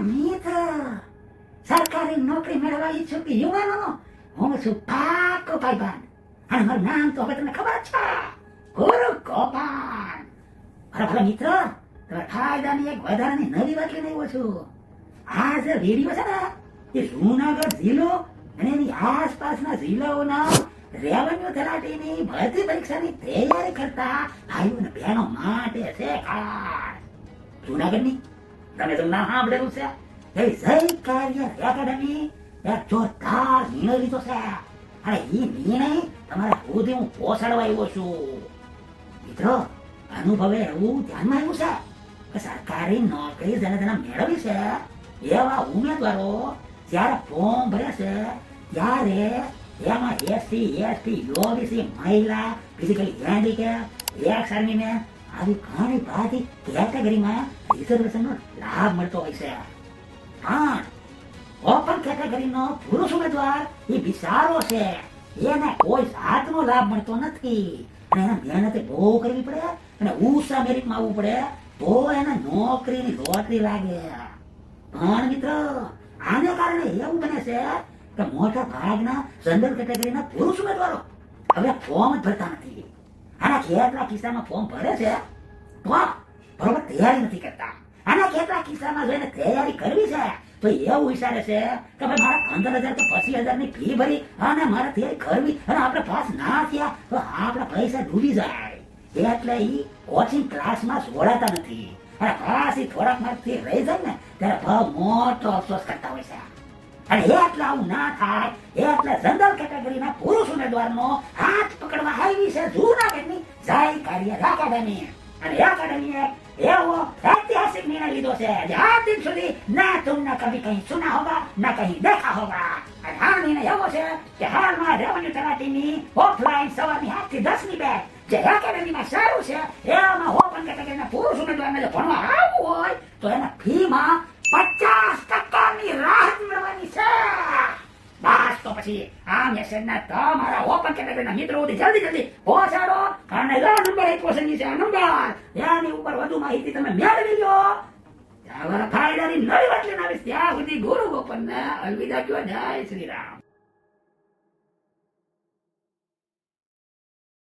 મિત્ર, સરકારી નોકરી મેળવવા ઈચ્છુક યુવાનોનો હું છું પાકો ભાઈબંધ. અને મારું નામ તો હવે તમને ખબર જ છે, ગુરુ ગોપાલ. મારા મિત્ર, તમારા ફાયદાની એક વધારાની નવી વાત લઈને આવ્યો છું. આ જે વિડીયો છે ને, એ જૂનાગઢ જિલ્લો અને એની આસપાસના જિલ્લાઓના રેવન્યુ તલાટીની ભરતી પરીક્ષાની તૈયારી કરતા ભાઈઓ અને બહેનો માટે છે. ખાસ જૂનાગઢની તમે તો નામ સાંભળેલું છે, એ જય કાર્ય એકેડમી એક જોરદાર નિર્ણય લીધો છે. અને એ નિર્ણય તમારા સુધી હું પહોંચાડવા આવ્યો છું. મિત્રો, અનુભવે એવું ધ્યાનમાં આવ્યું છે કે સરકારી નોકરી જેને જેને મેળવી છે એવા ઉમેદવારો જ્યારે ફોર્મ ભરે છે ત્યારે એમાં એસસી, એસટી, ઓબીસી, મહિલા, ફિઝિકલી હેન્ડીકેપ, એક્સ આર્મીમેન આવી ઘણી બધી કેટેગરીમાં રિઝર્વેશનનો લાભ મળતો હોય છે. પણ ઓપન કેટેગરીનો પુરુષ ઉમેદવાર એ બિચારો છે, એને કોઈ જાતનો લાભ મળતો નથી. અને એને મહેનત બહુ કરવી પડે અને ઊંચા મેરિટમાં આવવું પડે તો એને નોકરીની લોટરી લાગે. પણ મિત્ર, આને કારણે એવું બને છે કે મોટા ભાગના જનરલ કેટેગરીના પુરુષ ઉમેદવારો હવે ફોર્મ જ ભરતા નથી. આના કેટલા કિસ્સામાં ફોર્મ ભરે છે તો બરોબર તૈયારી નથી કરતા. આના કેટલા કિસ્સામાં જોઈને તૈયારી કરવી છે તો એવું વિચારે છે કે ભાઈ મારા 15,000 કે 25,000 ની ફી ભરી અને મારે તૈયારી કરવી અને આપણે પાસ ના થયા તો આપણા પૈસા ડૂબી જાય. એટલે ઈ કોચિંગ ક્લાસમાં જોડાતા નથી. અને પાછી થોડાક માર્કથી રહી જાય ને ત્યારે બહુ મોટો અફસોસ કરતા હોય છે. અને એટલે આવું ના થાય એટલે જનરલ કેટેગરીના પુરુષ ઉમેદવારનો હાથ પકડવા આવી છે જૂનાગઢની જય કાર્ય એકેડમી. અને એકેડમીએ એવો ऐतिहासिक निर्णय લીધો છે જે આજ દિન સુધી ના तुमने कभी कहीं सुना होगा ना कहीं देखा होगा. અને આ નિર્ણય એવો છે કે હાલમાં રેવન્યુ તલાટીની ઓફલાઈન સવારની 8 થી 10 ની બેચ જે એકેડમીમાં શરૂ છે એમાં ઓપન કેટેગરીના પુરુષ ઉમેદવારને જો ભણવા આવવું હોય તો એના ફીમાં 50% રાહત મળવાની છે. બસ તો પછી આ મેસેજના તમારા ઓપન કેટેગરીના મિત્રો સુધી જલ્દી પહોંચાડો. અને આ નંબર આપ્યો છે નીચે, આ નંબર એની ઉપર વધુ માહિતી તમે મેળવી લો. આવા ફાયદાની નવી વાત લઈને આવીશ. ત્યાં સુધી ગુરુ ગોપાલને અલવિદા કહો. જય શ્રી રામ.